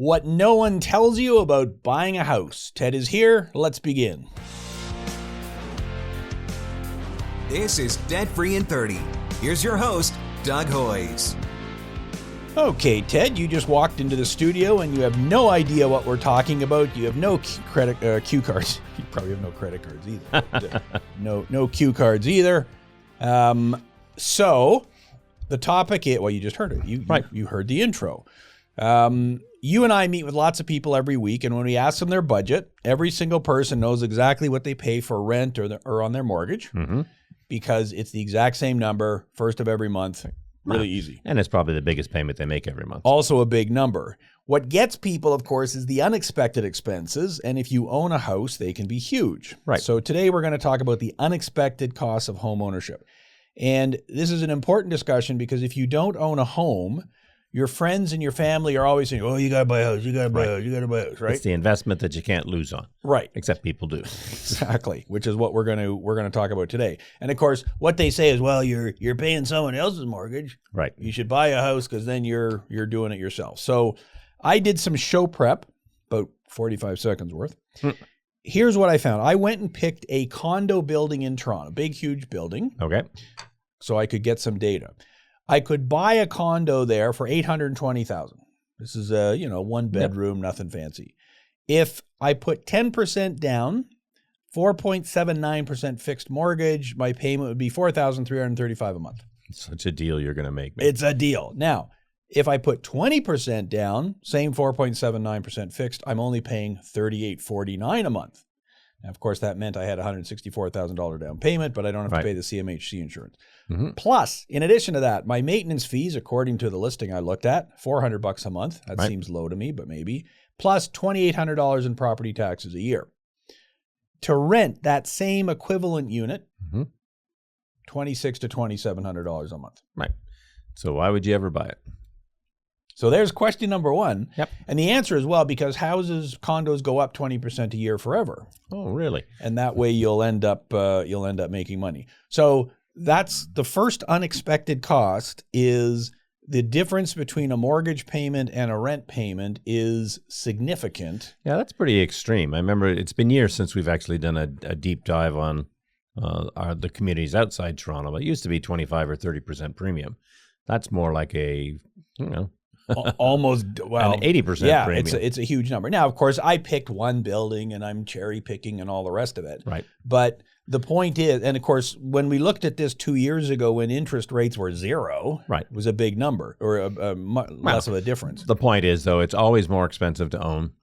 What no one tells you about buying a house. Ted is here. Let's begin. This is Debt Free in 30. Here's your host, Doug Hoyes. Okay, Ted, you just walked into the studio and you have no idea what we're talking about. You have no cue cards. You probably have no credit cards either. no cue cards either. So the topic is, well, you just heard it. You heard the intro. You and I meet with lots of people every week, and when we ask them their budget, every single person knows exactly what they pay for rent or on their mortgage, because it's the exact same number, first of every month. Really easy. And it's probably the biggest payment they make every month. Also a big number. What gets people, of course, is the unexpected expenses, and if you own a house, they can be huge. Right. So today we're going to talk about the unexpected costs of home ownership. And this is an important discussion because if you don't own a home, your friends and your family are always saying, oh, you got to buy a house, you got to buy a house, you got to buy a house, right? It's the investment that you can't lose on. Right. Except people do. Exactly, which is what we're going to talk about today. And of course, what they say is, well, you're paying someone else's mortgage. Right. You should buy a house because then you're doing it yourself. So I did some show prep, about 45 seconds worth. Here's what I found. I went and picked a condo building in Toronto, big, huge building. Okay. So I could get some data. I could buy a condo there for $820,000. This is a, one bedroom, nothing fancy. If I put 10% down, 4.79% fixed mortgage, my payment would be $4,335 a month. Such a deal you're going to make. It's a deal. Now, if I put 20% down, same 4.79% fixed, I'm only paying $3,849 a month. Now, of course, that meant I had a $164,000 down payment, but I don't have to pay the CMHC insurance. Plus, in addition to that, my maintenance fees, according to the listing I looked at, $400 a month. That seems low to me, but maybe. Plus $2,800 in property taxes a year. To rent that same equivalent unit, $2,600 to $2,700 a month. Right. So why would you ever buy it? So there's question number one. Yep. And the answer is, well, because condos go up 20% a year forever. Oh, really? And that way you'll end up making money. So that's the first unexpected cost. Is the difference between a mortgage payment and a rent payment is significant. Yeah, that's pretty extreme. I remember it's been years since we've actually done a deep dive on the communities outside Toronto. It used to be 25 or 30% premium. That's more like almost, well, an 80% premium. It's a huge number. Now, of course, I picked one building and I'm cherry picking and all the rest of it. Right. But the point is, and of course, when we looked at this 2 years ago when interest rates were zero, right, it was a big number or less of a difference. The point is, though, it's always more expensive to own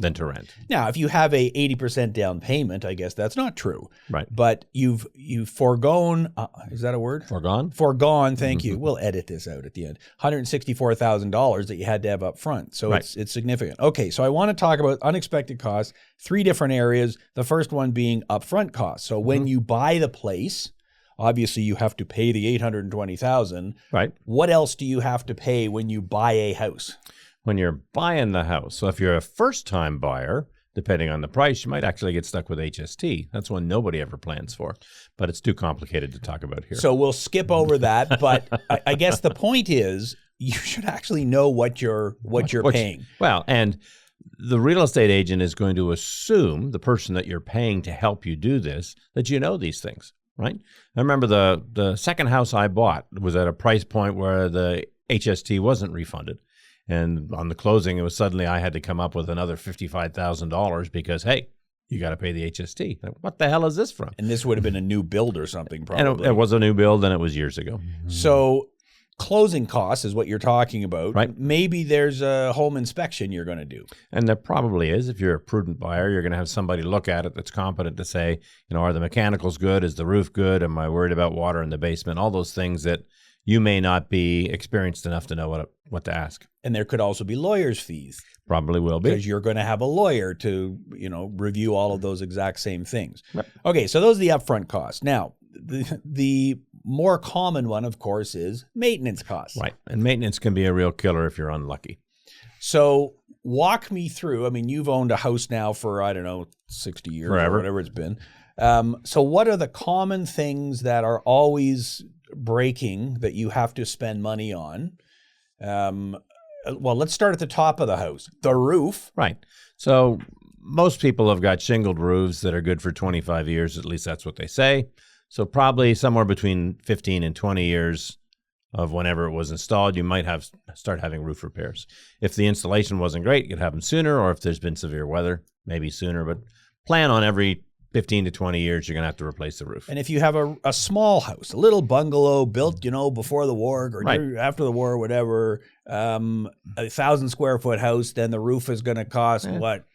than to rent. Now, if you have a 80% down payment, I guess that's not true. Right. But you've foregone, is that a word? Foregone? Foregone, thank you. We'll edit this out at the end. $164,000 that you had to have up front. So it's significant. Okay, so I want to talk about unexpected costs, 3 different areas. The first one being upfront costs. So when you buy the place, obviously you have to pay the $820,000. Right. What else do you have to pay when you buy a house? When you're buying the house. So if you're a first-time buyer, depending on the price, you might actually get stuck with HST. That's one nobody ever plans for, but it's too complicated to talk about here. So we'll skip over that, but I guess the point is you should actually know what you're paying. Well, and the real estate agent is going to assume, the person that you're paying to help you do this, that you know these things, right? I remember the second house I bought was at a price point where the HST wasn't refunded. And on the closing, it was suddenly I had to come up with another $55,000 because, hey, you got to pay the HST. What the hell is this from? And this would have been a new build or something, probably. And it was a new build, and it was years ago. So closing costs is what you're talking about. Right. Maybe there's a home inspection you're going to do. And there probably is. If you're a prudent buyer, you're going to have somebody look at it that's competent to say, are the mechanicals good? Is the roof good? Am I worried about water in the basement? All those things that you may not be experienced enough to know what to ask. And there could also be lawyers' fees. Probably will be. Because you're going to have a lawyer to, review all of those exact same things. Yep. Okay, so those are the upfront costs. Now, the more common one, of course, is maintenance costs. Right, and maintenance can be a real killer if you're unlucky. So walk me through. I mean, you've owned a house now for, 60 years Forever. Or whatever it's been. So what are the common things that are always breaking that you have to spend money on? well, let's start at the top of the house. The roof. Right. So most people have got shingled roofs that are good for 25 years. At least that's what they say. So probably somewhere between 15 and 20 years of whenever it was installed, you might start having roof repairs. If the installation wasn't great, you could have them sooner, or if there's been severe weather, maybe sooner. But plan on every 15 to 20 years, you're going to have to replace the roof. And if you have a small house, a little bungalow built, before the war or after the war, whatever, 1,000 square foot house, then the roof is going to cost what?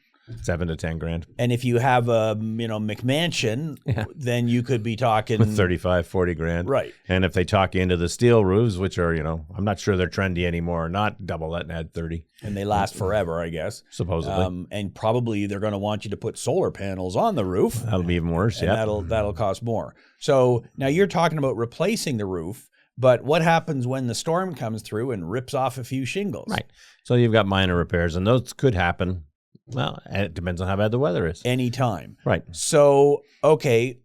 7 to 10 grand. And if you have a, McMansion, then you could be talking 35, 40 grand. Right. And if they talk you into the steel roofs, which are, I'm not sure they're trendy anymore, or not, double that and add 30. And they last forever, I guess. Supposedly. And probably they're going to want you to put solar panels on the roof. That'll be even worse. Yeah. That'll cost more. So now you're talking about replacing the roof, but what happens when the storm comes through and rips off a few shingles? Right. So you've got minor repairs, and those could happen. Well, it depends on how bad the weather is. Anytime. Right. So, okay,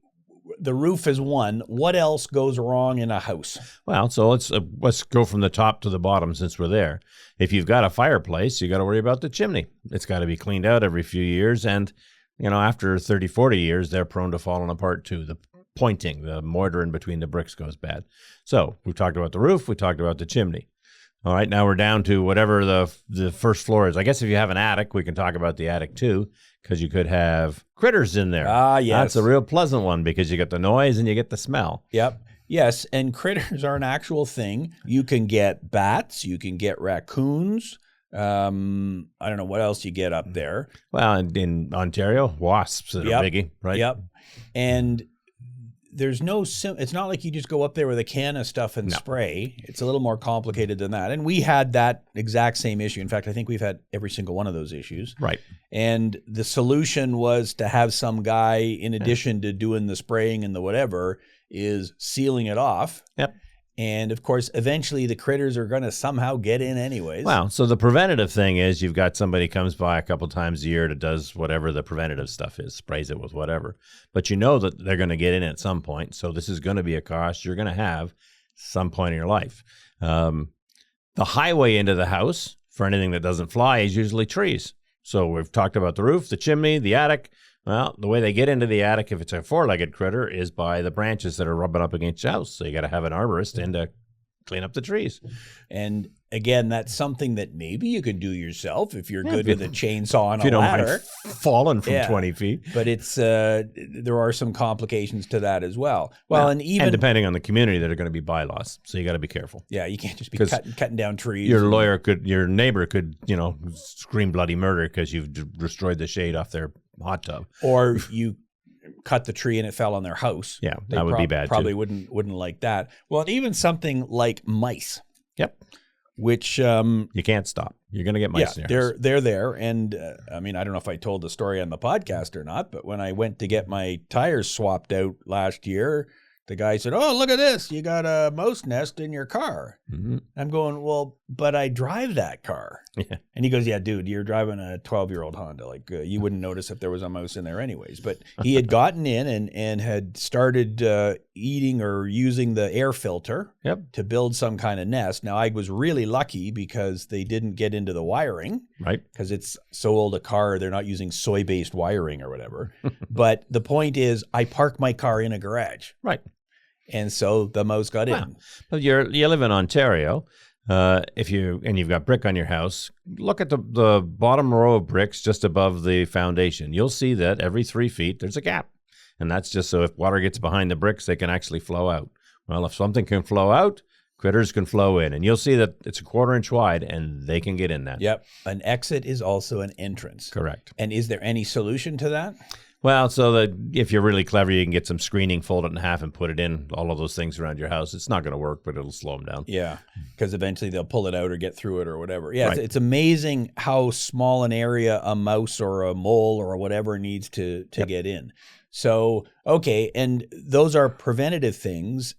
the roof is one. What else goes wrong in a house? Well, so let's go from the top to the bottom since we're there. If you've got a fireplace, you got to worry about the chimney. It's got to be cleaned out every few years. And, after 30, 40 years, they're prone to falling apart too. The pointing, the mortar in between the bricks goes bad. So we've talked about the roof. We talked about the chimney. All right, now we're down to whatever the first floor is. I guess if you have an attic, we can talk about the attic too, because you could have critters in there. Ah, yes. That's a real pleasant one because you get the noise and you get the smell. Yep. Yes, and critters are an actual thing. You can get bats. You can get raccoons. I don't know what else you get up there. Well, in Ontario, wasps are a biggie, right? Yep. And there's it's not like you just go up there with a can of stuff and spray. It's a little more complicated than that. And we had that exact same issue. In fact, I think we've had every single one of those issues. Right. And the solution was to have some guy, in addition to doing the spraying and the whatever, is sealing it off. Yep. And of course, eventually the critters are going to somehow get in anyways. Well, so the preventative thing is you've got somebody comes by a couple times a year that does whatever the preventative stuff is, sprays it with whatever. But you know that they're going to get in at some point. So this is going to be a cost you're going to have some point in your life. The highway into the house for anything that doesn't fly is usually trees. So we've talked about the roof, the chimney, the attic. Well, the way they get into the attic, if it's a four-legged critter, is by the branches that are rubbing up against your house. So you got to have an arborist in to clean up the trees. And again, that's something that maybe you could do yourself if you're good with a chainsaw and if you a don't ladder. mind falling from 20 feet. But it's there are some complications to that as well. Well, and depending on the community, there are going to be bylaws, so you got to be careful. Yeah, you can't just be cutting down trees. Your neighbor could, scream bloody murder because you've destroyed the shade off their hot tub, or you cut the tree and it fell on their house. Yeah, that would be bad. Probably too. wouldn't like that. Well, and even something like mice. Yep. Which you can't stop. You're going to get mice in your house. They're there, and I don't know if I told the story on the podcast or not, but when I went to get my tires swapped out last year, the guy said, "Oh, look at this! You got a mouse nest in your car." Mm-hmm. I'm going, "Well, but I drive that car." Yeah. And he goes, "Yeah, dude, you're driving a 12-year-old Honda. Like you wouldn't notice if there was a mouse in there, anyways." But he had gotten in and had started eating or using the air filter to build some kind of nest. Now, I was really lucky because they didn't get into the wiring, right? Because it's so old a car, they're not using soy-based wiring or whatever. But the point is, I park my car in a garage, right? And so the mouse got in. But you live in Ontario. You've got brick on your house, look at the bottom row of bricks just above the foundation. You'll see that every 3 feet there's a gap. And that's just so if water gets behind the bricks, they can actually flow out. Well, if something can flow out, critters can flow in. And you'll see that it's a 1/4 inch wide and they can get in that. Yep. An exit is also an entrance. Correct. And is there any solution to that? Well, so that if you're really clever, you can get some screening, fold it in half, and put it in all of those things around your house. It's not going to work, but it'll slow them down. Yeah, because eventually they'll pull it out or get through it or whatever. Yeah, right. It's amazing how small an area a mouse or a mole or whatever needs to get in. So, okay, and those are preventative things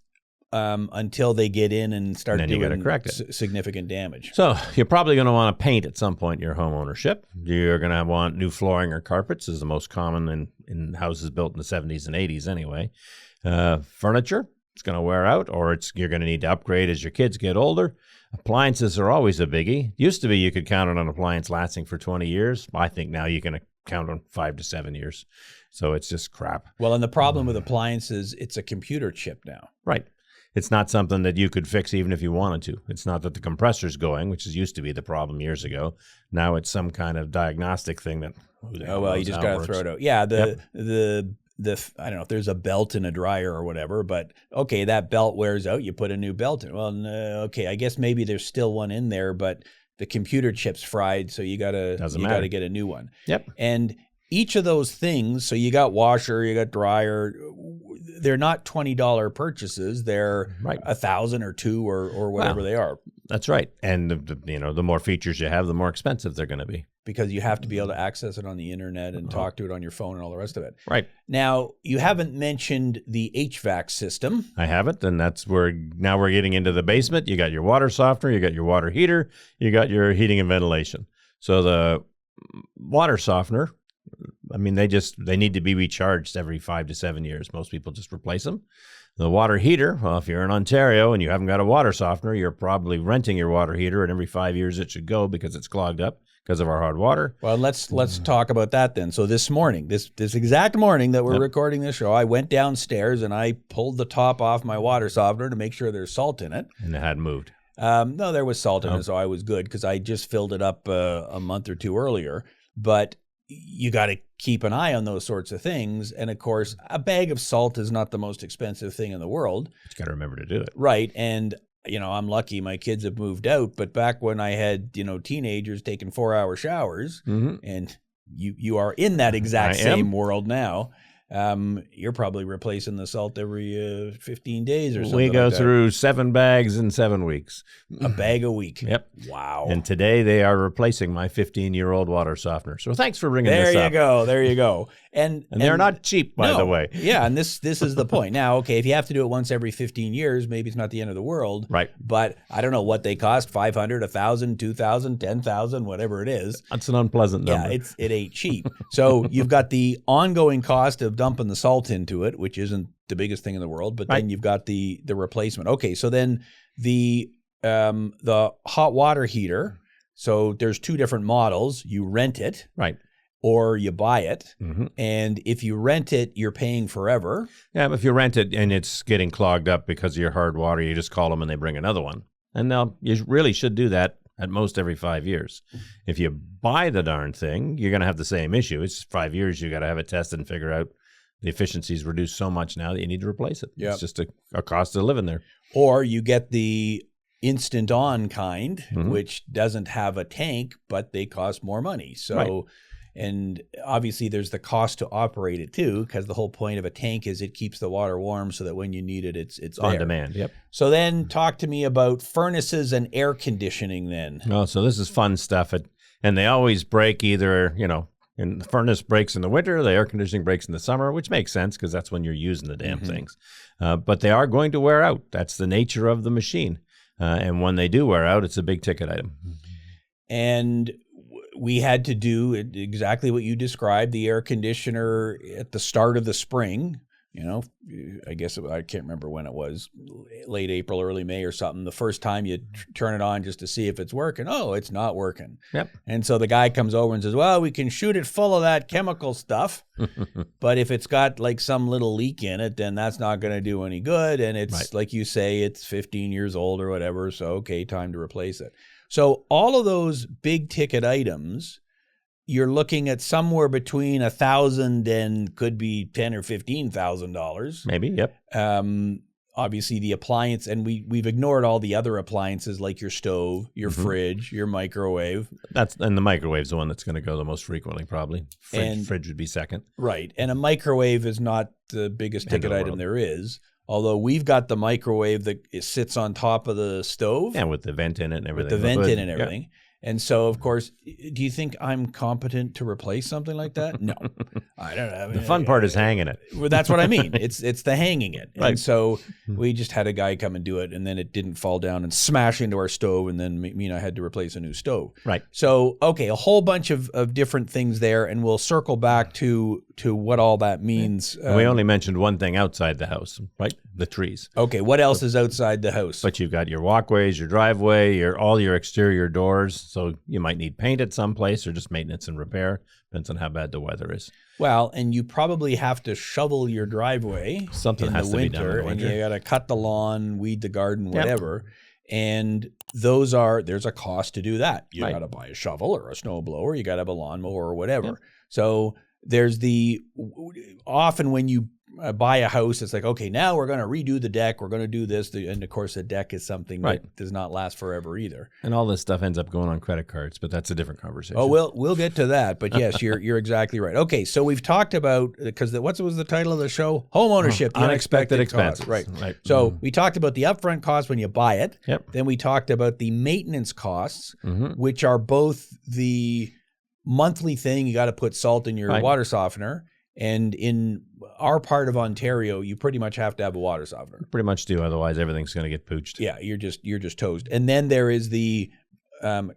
until they get in and start doing significant damage. So you're probably going to want to paint at some point in your home ownership. You're going to want new flooring or carpets, is the most common in houses built in the 70s and 80s anyway. Furniture, It's going to wear out, or you're going to need to upgrade as your kids get older. Appliances are always a biggie. Used to be you could count on an appliance lasting for 20 years. I think now you can count on 5 to 7 years. So it's just crap. Well, and the problem with appliances, it's a computer chip now. Right. It's not something that you could fix even if you wanted to. It's not that the compressor's going, which used to be the problem years ago. Now it's some kind of diagnostic thing that, oh, well, you just got to throw it out. Yeah, I don't know if there's a belt in a dryer or whatever, but okay, that belt wears out. You put a new belt in. Well, no, okay, I guess maybe there's still one in there, but the computer chip's fried, so you gotta get a new one. Yep. And each of those things, so you got washer, you got dryer, they're not $20 purchases. They're $1,000 or $2,000 or whatever they are. That's right. And the more features you have, the more expensive they're going to be. Because you have to be able to access it on the internet and talk to it on your phone and all the rest of it. Right. Now, you haven't mentioned the HVAC system. I haven't, and that's where now we're getting into the basement. You got your water softener, you got your water heater, you got your heating and ventilation. So the water softener, I mean, they need to be recharged every 5 to 7 years. Most people just replace them. The water heater, well, if you're in Ontario and you haven't got a water softener, you're probably renting your water heater, and every 5 years it should go because it's clogged up because of our hard water. Well, let's talk about that then. So this morning, this exact morning that we're recording this show, I went downstairs and I pulled the top off my water softener to make sure there's salt in it. And it hadn't moved. No, there was salt in it, so I was good because I just filled it up a month or two earlier. But you got to keep an eye on those sorts of things. And of course, a bag of salt is not the most expensive thing in the world. But you got to remember to do it. Right. And, I'm lucky my kids have moved out. But back when I had, teenagers taking 4-hour showers, and you are in that exact same world now. You're probably replacing the salt every 15 days or something. We go through 7 bags in 7 weeks. A bag a week. Yep. Wow. And today they are replacing my 15-year-old water softener. So thanks for bringing this up. There you go. And they're not cheap, by the way. Yeah, and this is the point. Now, okay, if you have to do it once every 15 years, maybe it's not the end of the world. Right. But I don't know what they cost, $500, $1,000, $2,000, $10,000, whatever it is. That's an unpleasant number. Yeah, it ain't cheap. So you've got the ongoing cost of dumping the salt into it, which isn't the biggest thing in the world, but then you've got the replacement. Okay, so then the hot water heater, so there's 2 different models. You rent it. Right. Or you buy it, and if you rent it, you're paying forever. Yeah, but if you rent it and it's getting clogged up because of your hard water, you just call them and they bring another one. And now you really should do that at most every 5 years. If you buy the darn thing, you're going to have the same issue. It's 5 years, you got to have it tested and figure out the efficiency is reduced so much now that you need to replace it. Yep. It's just a cost of living there. Or you get the instant on kind, which doesn't have a tank, but they cost more money. So. And obviously there's the cost to operate it too, because the whole point of a tank is it keeps the water warm so that when you need it, it's on there. Demand. Yep. So then talk to me about furnaces and air conditioning then. Oh, so this is fun stuff. And they always break either, and the furnace breaks in the winter, the air conditioning breaks in the summer, which makes sense because that's when you're using the damn things. But they are going to wear out. That's the nature of the machine. And when they do wear out, it's a big ticket item. And we had to do exactly what you described, the air conditioner at the start of the spring. I guess I can't remember when it was, late April, early May or something. The first time you turn it on just to see if it's working. Oh, it's not working. Yep. And so the guy comes over and says, well, we can shoot it full of that chemical stuff, but if it's got like some little leak in it, then that's not going to do any good. And it's like you say, it's 15 years old or whatever. So, okay, time to replace it. So all of those big ticket items, you're looking at somewhere between $1,000 and could be $10,000 or $15,000. Maybe, yep. Obviously, the appliance, and we've ignored all the other appliances like your stove, your fridge, your microwave. And the microwave's the one that's going to go the most frequently, probably. Fridge would be second. Right, and a microwave is not the biggest ticket item there is. Although we've got the microwave that sits on top of the stove. Yeah, with the vent in it and everything. With the vent in and everything. Yep. And so, of course, do you think I'm competent to replace something like that? No, I don't know. I mean, The fun part is hanging it. Well, that's what I mean. It's the hanging it. Right. And so we just had a guy come and do it, and then it didn't fall down and smash into our stove, and then me and I had to replace a new stove. Right. So, okay, a whole bunch of different things there, and we'll circle back to what all that means. And we only mentioned one thing outside the house, right? The trees. Okay, what else is outside the house? But you've got your walkways, your driveway, all your exterior doors. So you might need paint at some place or just maintenance and repair. Depends on how bad the weather is. Well, and you probably have to shovel your driveway Something has to be done in the winter. And you got to cut the lawn, weed the garden, whatever. And there's a cost to do that. You got to buy a shovel or a snow blower. You got to have a lawnmower or whatever. Yep. So there's often when you buy a house, it's like, okay, now we're going to redo the deck. We're going to do this. And of course, the deck is something that does not last forever either. And all this stuff ends up going on credit cards, but that's a different conversation. Oh, we'll get to that. But yes, you're exactly right. Okay, so we've talked about, because what was the title of the show? Homeownership, the unexpected expenses. Costs. Right. So we talked about the upfront cost when you buy it. Yep. Then we talked about the maintenance costs, which are both the monthly thing. You got to put salt in your water softener. And in our part of Ontario, you pretty much have to have a water softener. Pretty much do. Otherwise, everything's going to get pooched. Yeah, you're just toast. And then there is the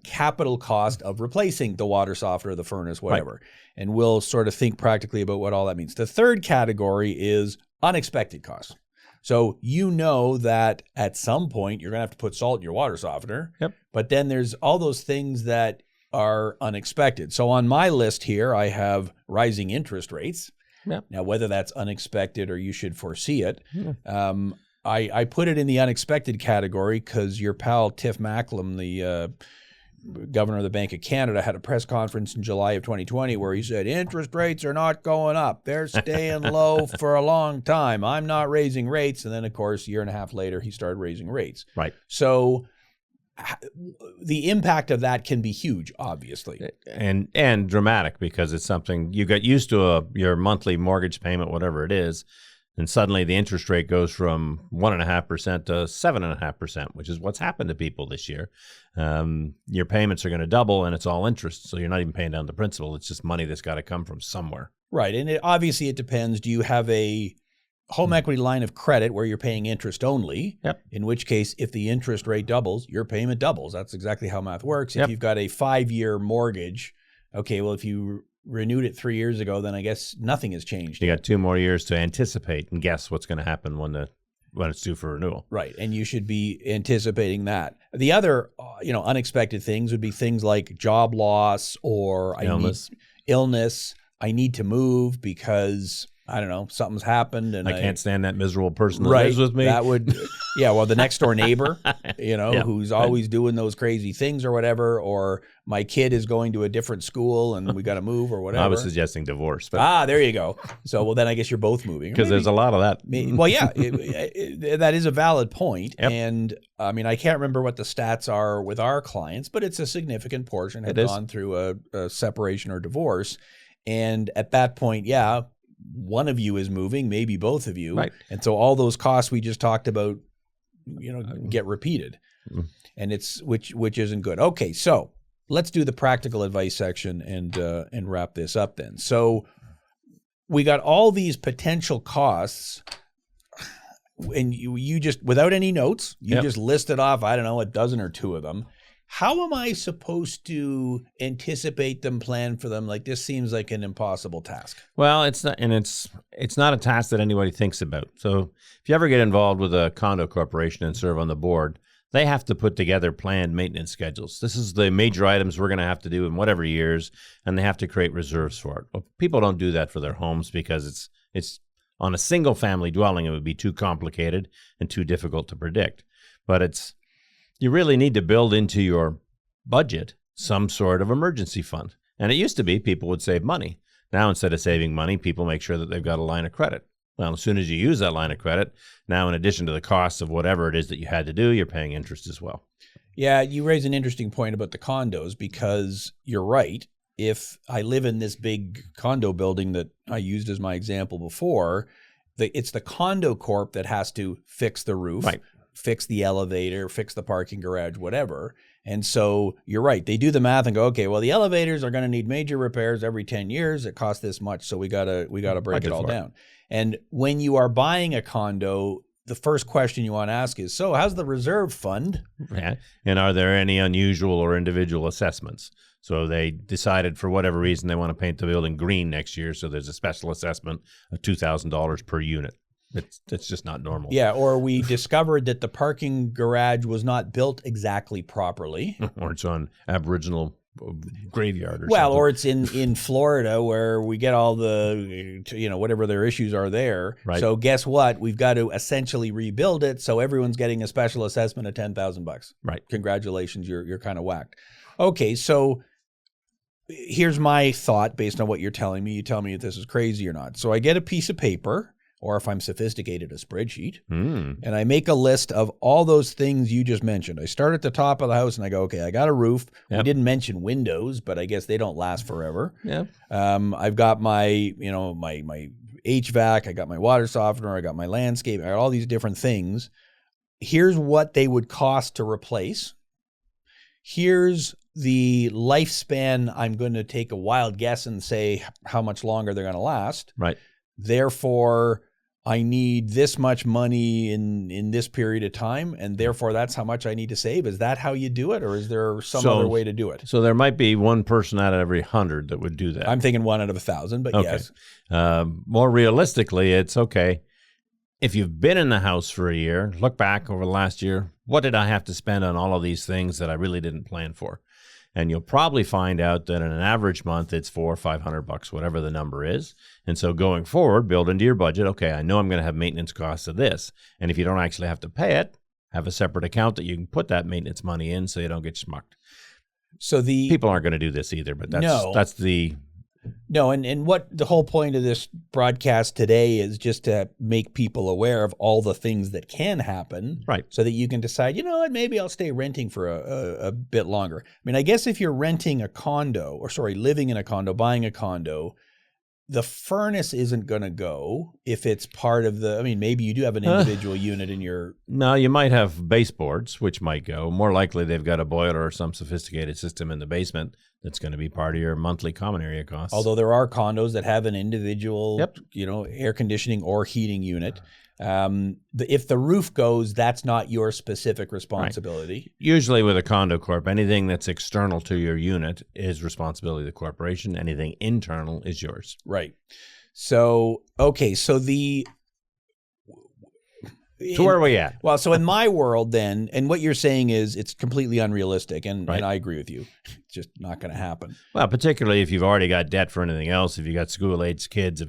capital cost of replacing the water softener, the furnace, whatever. Right. And we'll sort of think practically about what all that means. The third category is unexpected costs. So you know that at some point you're going to have to put salt in your water softener. Yep. But then there's all those things that are unexpected. So on my list here, I have rising interest rates. Yep. Now, whether that's unexpected or you should foresee it, I put it in the unexpected category because your pal Tiff Macklem, the governor of the Bank of Canada, had a press conference in July of 2020 where he said, interest rates are not going up. They're staying low for a long time. I'm not raising rates. And then, of course, a year and a half later, he started raising rates. Right. So the impact of that can be huge, obviously. And dramatic, because it's something you got used to your monthly mortgage payment, whatever it is, and suddenly the interest rate goes from 1.5% to 7.5%, which is what's happened to people this year. Your payments are going to double, and it's all interest, so you're not even paying down the principal. It's just money that's got to come from somewhere. Right, and obviously it depends. Do you have a home equity line of credit where you're paying interest only? Yep. In which case, if the interest rate doubles, your payment doubles. That's exactly how math works. Yep. If you've got a 5-year mortgage, okay, well, if you renewed it 3 years ago, then I guess nothing has changed. You got 2 more years to anticipate and guess what's going to happen when it's due for renewal. Right, and you should be anticipating that. The other, unexpected things would be things like job loss or illness. I need to move because I don't know, something's happened, and I can't stand that miserable person that right, lives with me. That would, the next door neighbor, who's always doing those crazy things or whatever, or my kid is going to a different school and we got to move or whatever. I was suggesting divorce. But there you go. So, well, then I guess you're both moving. Because there's a lot of that. Well, yeah, that is a valid point. Yep. And I mean, I can't remember what the stats are with our clients, but it's a significant portion have gone through a separation or divorce. And at that point, one of you is moving, maybe both of you. Right. And so all those costs we just talked about, get repeated. And it's which isn't good. Okay, so let's do the practical advice section and wrap this up then. So we got all these potential costs, and you just, without any notes, you just listed off, I don't know, a dozen or two of them. How am I supposed to anticipate them, plan for them? Like, this seems like an impossible task. Well, it's not, and it's not a task that anybody thinks about. So if you ever get involved with a condo corporation and serve on the board, they have to put together planned maintenance schedules. This is the major items we're going to have to do in whatever years, and they have to create reserves for it. Well, people don't do that for their homes because it's on a single family dwelling, it would be too complicated and too difficult to predict. But you really need to build into your budget some sort of emergency fund. And it used to be people would save money. Now, instead of saving money, people make sure that they've got a line of credit. Well, as soon as you use that line of credit, now in addition to the costs of whatever it is that you had to do, you're paying interest as well. Yeah, you raise an interesting point about the condos, because you're right. If I live in this big condo building that I used as my example before, it's the condo corp that has to fix the roof. Right. Fix the elevator, fix the parking garage, whatever. And so you're right. They do the math and go, okay, well, the elevators are going to need major repairs every 10 years. It costs this much. So we gotta break it all down. And when you are buying a condo, the first question you want to ask is, so how's the reserve fund? Yeah. And are there any unusual or individual assessments? So they decided for whatever reason they want to paint the building green next year. So there's a special assessment of $2,000 per unit. It's just not normal. Yeah, or we discovered that the parking garage was not built exactly properly. Or it's on Aboriginal graveyard or well, something. or it's in Florida where we get all the, whatever their issues are there. Right. So guess what? We've got to essentially rebuild it. So everyone's getting a special assessment of $10,000. Right. Congratulations, you're kind of whacked. Okay, so here's my thought based on what you're telling me. You tell me if this is crazy or not. So I get a piece of paper, or if I'm sophisticated, a spreadsheet, and I make a list of all those things you just mentioned. I start at the top of the house and I go, okay, I got a roof. Yep. We didn't mention windows, but I guess they don't last forever. Yeah. I've got my, my HVAC, I got my water softener, I got my landscape, I got all these different things. Here's what they would cost to replace. Here's the lifespan. I'm going to take a wild guess and say how much longer they're going to last. Right. Therefore, I need this much money in this period of time, and therefore that's how much I need to save. Is that how you do it, or is there some other way to do it? So there might be one person out of every 100 that would do that. I'm thinking 1 out of 1,000, but okay. Yes. More realistically, it's okay. If you've been in the house for a year, look back over the last year, what did I have to spend on all of these things that I really didn't plan for? And you'll probably find out that in an average month, it's $400 or $500, whatever the number is. And so going forward, build into your budget, okay, I know I'm going to have maintenance costs of this. And if you don't actually have to pay it, have a separate account that you can put that maintenance money in so you don't get schmucked. So people aren't going to do this either, but that's the... No, and what the whole point of this broadcast today is just to make people aware of all the things that can happen, right? So that you can decide, you know what, maybe I'll stay renting for a bit longer. I mean, I guess if you're renting a condo, living in a condo, buying a condo, the furnace isn't going to go if it's part of the, I mean, maybe you do have an individual unit in your... No, you might have baseboards, which might go. More likely they've got a boiler or some sophisticated system in the basement that's going to be part of your monthly common area costs. Although there are condos that have an individual, air conditioning or heating unit. If the roof goes, that's not your specific responsibility. Right. Usually with a condo corp, anything that's external to your unit is responsibility of the corporation. Anything internal is yours. Right. So, okay. So where are we at? Well, so in my world then, and what you're saying is it's completely unrealistic, and I agree with you. It's just not going to happen. Well, particularly if you've already got debt for anything else, if you got school-age kids,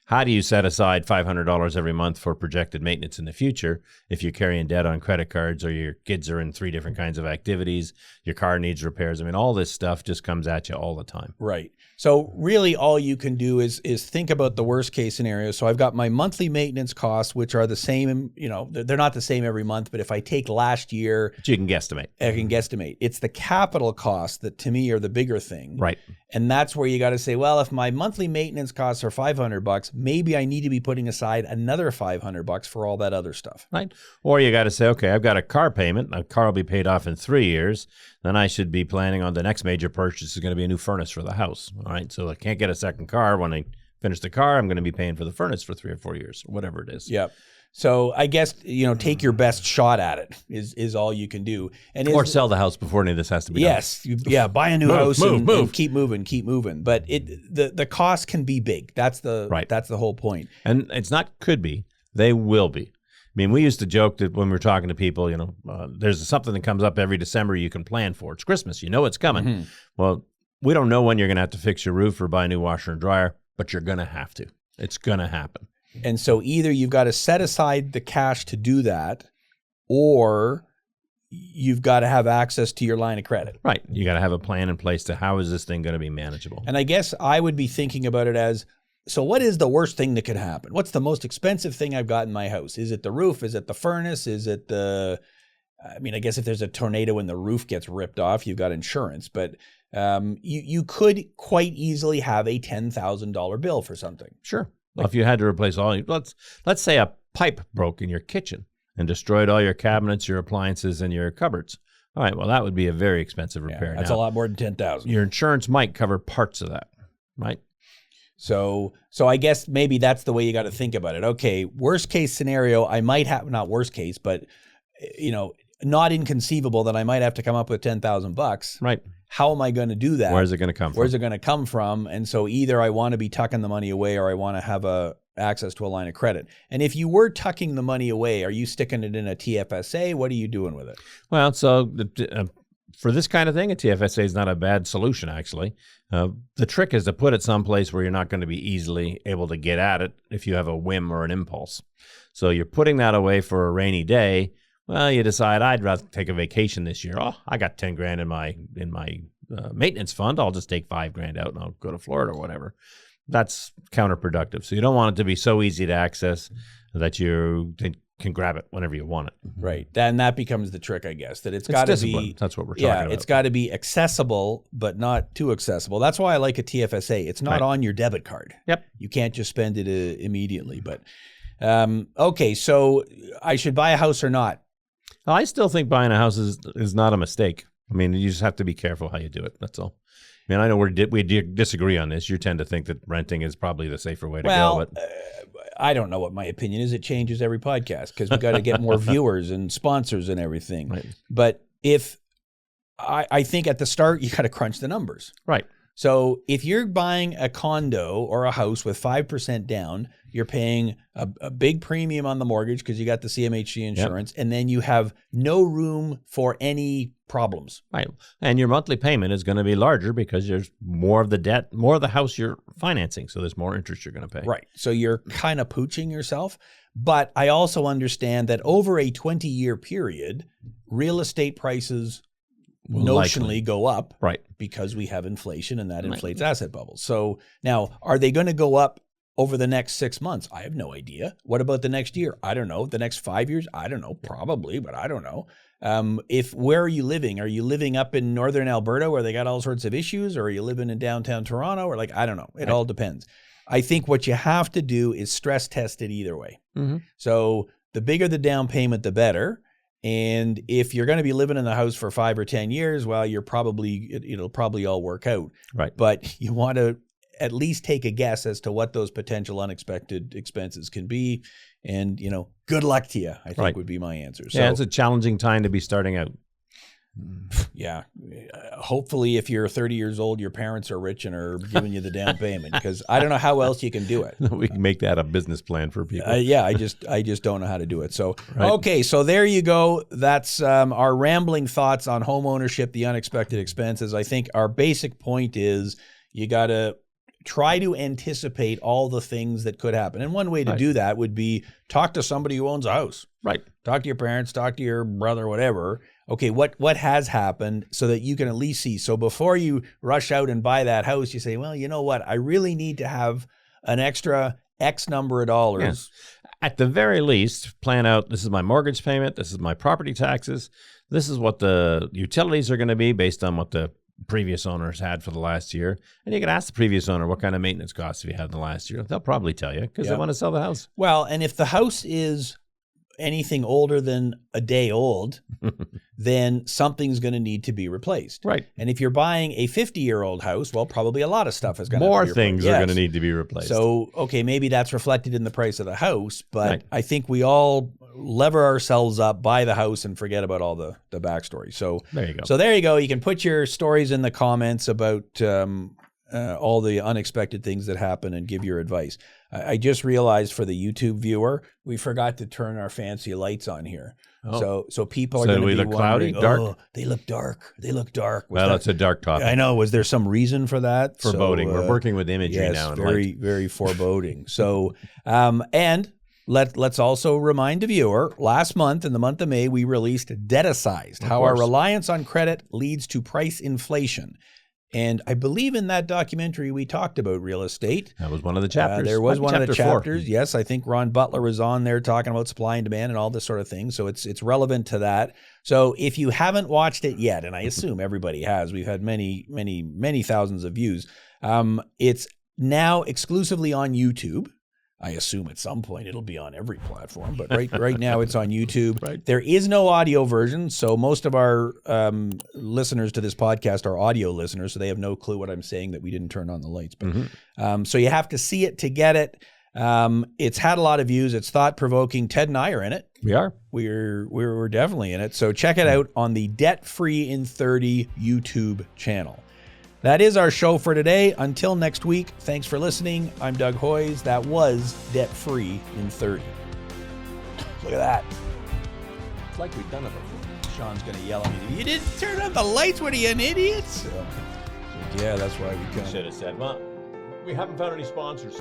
how do you set aside $500 every month for projected maintenance in the future if you're carrying debt on credit cards or your kids are in 3 different kinds of activities, your car needs repairs? I mean, all this stuff just comes at you all the time. Right. So really all you can do is think about the worst case scenario. So I've got my monthly maintenance costs, which are the same, they're not the same every month, but if I take last year. But you can guesstimate. I can guesstimate. It's the capital costs that to me are the bigger thing. Right. And that's where you got to say, well, if my monthly maintenance costs are $500, maybe I need to be putting aside another $500 for all that other stuff. Right. Or you got to say, okay, I've got a car payment. A car will be paid off in 3 years. Then I should be planning on the next major purchase is going to be a new furnace for the house. All right. So I can't get a second car. When I finish the car, I'm going to be paying for the furnace for 3 or 4 years, or whatever it is. Yep. So I guess, take your best shot at it is all you can do. Or sell the house before any of this has to be done. Yes. Buy a new house and keep moving. But the cost can be big. That's the whole point. And it's not could be, they will be. I mean, we used to joke that when we were talking to people, there's something that comes up every December you can plan for. It's Christmas. You know it's coming. Mm-hmm. Well, we don't know when you're going to have to fix your roof or buy a new washer and dryer, but you're going to have to. It's going to happen. And so either you've got to set aside the cash to do that, or you've got to have access to your line of credit. Right. You got to have a plan in place to how is this thing going to be manageable. And I guess I would be thinking about it as, so what is the worst thing that could happen? What's the most expensive thing I've got in my house? Is it the roof? Is it the furnace? Is it I guess if there's a tornado and the roof gets ripped off, you've got insurance. But you could quite easily have a $10,000 bill for something. Sure. Well, if you had to replace let's say a pipe broke in your kitchen and destroyed all your cabinets, your appliances, and your cupboards. All right, well, that would be a very expensive repair. That's now, a lot more than 10,000. your insurance might cover parts of that, right? So I guess maybe that's the way you got to think about it. Okay, worst case scenario, I might have, not worst case, but not inconceivable that I might have to come up with $10,000. Right. How am I going to do that? Where's it going to come from? Where's it going to come from? And so either I want to be tucking the money away or I want to have access to a line of credit. And if you were tucking the money away, are you sticking it in a TFSA? What are you doing with it? Well, so for this kind of thing, a TFSA is not a bad solution, actually. The trick is to put it someplace where you're not going to be easily able to get at it if you have a whim or an impulse. So you're putting that away for a rainy day. Well, you decide I'd rather take a vacation this year. Oh, I got 10 grand in my maintenance fund. I'll just take 5 grand out and I'll go to Florida or whatever. That's counterproductive. So you don't want it to be so easy to access that you can grab it whenever you want it. Right. And that becomes the trick, I guess, that it's got to be. That's what we're talking about. Yeah, it's got to be accessible, but not too accessible. That's why I like a TFSA. It's not on your debit card. Yep. You can't just spend it immediately. But okay, so I should buy a house or not? I still think buying a house is not a mistake. I mean, you just have to be careful how you do it. That's all. I mean, I know we disagree on this. You tend to think that renting is probably the safer way to go. But I don't know what my opinion is. It changes every podcast because we got to get more viewers and sponsors and everything. Right. But if I think at the start, you got to crunch the numbers. Right. So if you're buying a condo or a house with 5% down, you're paying a big premium on the mortgage because you got the CMHC insurance, and then you have no room for any problems. Right. And your monthly payment is going to be larger because there's more of the debt, more of the house you're financing. So there's more interest you're going to pay. Right. So you're kind of pooching yourself. But I also understand that over a 20-year period, real estate prices notionally go up, right? Because we have inflation and that inflates asset bubbles. So now, are they going to go up over the next 6 months? I have no idea. What about the next year? I don't know. The next 5 years? I don't know. Probably, but I don't know. Where are you living? Are you living up in northern Alberta where they got all sorts of issues, or are you living in downtown Toronto? Or I don't know. It all depends. I think what you have to do is stress test it either way. Mm-hmm. So the bigger the down payment, the better. And if you're going to be living in the house for 5 or 10 years, well, it'll probably all work out. Right. But you want to at least take a guess as to what those potential unexpected expenses can be. And, good luck to you, I think would be my answer. So, yeah, it's a challenging time to be starting out. Yeah. Hopefully, if you're 30 years old, your parents are rich and are giving you the down payment, because I don't know how else you can do it. We can make that a business plan for people. Yeah, I just don't know how to do it. So, Okay, so there you go. That's our rambling thoughts on home ownership, the unexpected expenses. I think our basic point is you got to try to anticipate all the things that could happen. And one way to do that would be talk to somebody who owns a house. Right. Talk to your parents, talk to your brother, whatever. Okay, what has happened, so that you can at least see. So before you rush out and buy that house, you say, well, you know what? I really need to have an extra X number of dollars. Yeah. At the very least, plan out, this is my mortgage payment, this is my property taxes, this is what the utilities are going to be based on what the previous owners had for the last year. And you can ask the previous owner what kind of maintenance costs have you had in the last year. They'll probably tell you because they want to sell the house. Well, and if the house is anything older than a day old, then something's going to need to be replaced. Right. And if you're buying a 50-year-old house, well, probably a lot of stuff is going to more have to be things are going to need to be replaced. So, okay, maybe that's reflected in the price of the house, but I think we all lever ourselves up, buy the house, and forget about all the backstory. So there you go. So there you go. You can put your stories in the comments about all the unexpected things that happen and give your advice. I just realized for the YouTube viewer, we forgot to turn our fancy lights on here. Oh. So people are going to be look cloudy, dark? Oh, they look dark. They look dark. Well, it's a dark topic. I know. Was there some reason for that? Foreboding. We're working with imagery now. Very, very foreboding. So, and let's also remind the viewer, last month, in the month of May, we released Debticized, how our reliance on credit leads to price inflation. And I believe in that documentary we talked about real estate. That was one of the chapters. There was one of the chapters. 4. Yes, I think Ron Butler was on there talking about supply and demand and all this sort of thing. So it's relevant to that. So if you haven't watched it yet, and I assume everybody has, we've had many, many, many thousands of views. It's now exclusively on YouTube. I assume at some point it'll be on every platform, but right now it's on YouTube. Right. There is no audio version, so most of our listeners to this podcast are audio listeners, so they have no clue what I'm saying that we didn't turn on the lights. But so you have to see it to get it. It's had a lot of views. It's thought-provoking. Ted and I are in it. We are. We're definitely in it. So check it out on the Debt Free in 30 YouTube channel. That is our show for today. Until next week, thanks for listening. I'm Doug Hoyes. That was Debt Free in 30. Look at that. It's like we've done it before. Sean's going to yell at me. You didn't turn on the lights. What are you, an idiot? So, yeah, that's why we come. Should have said, well, we haven't found any sponsors.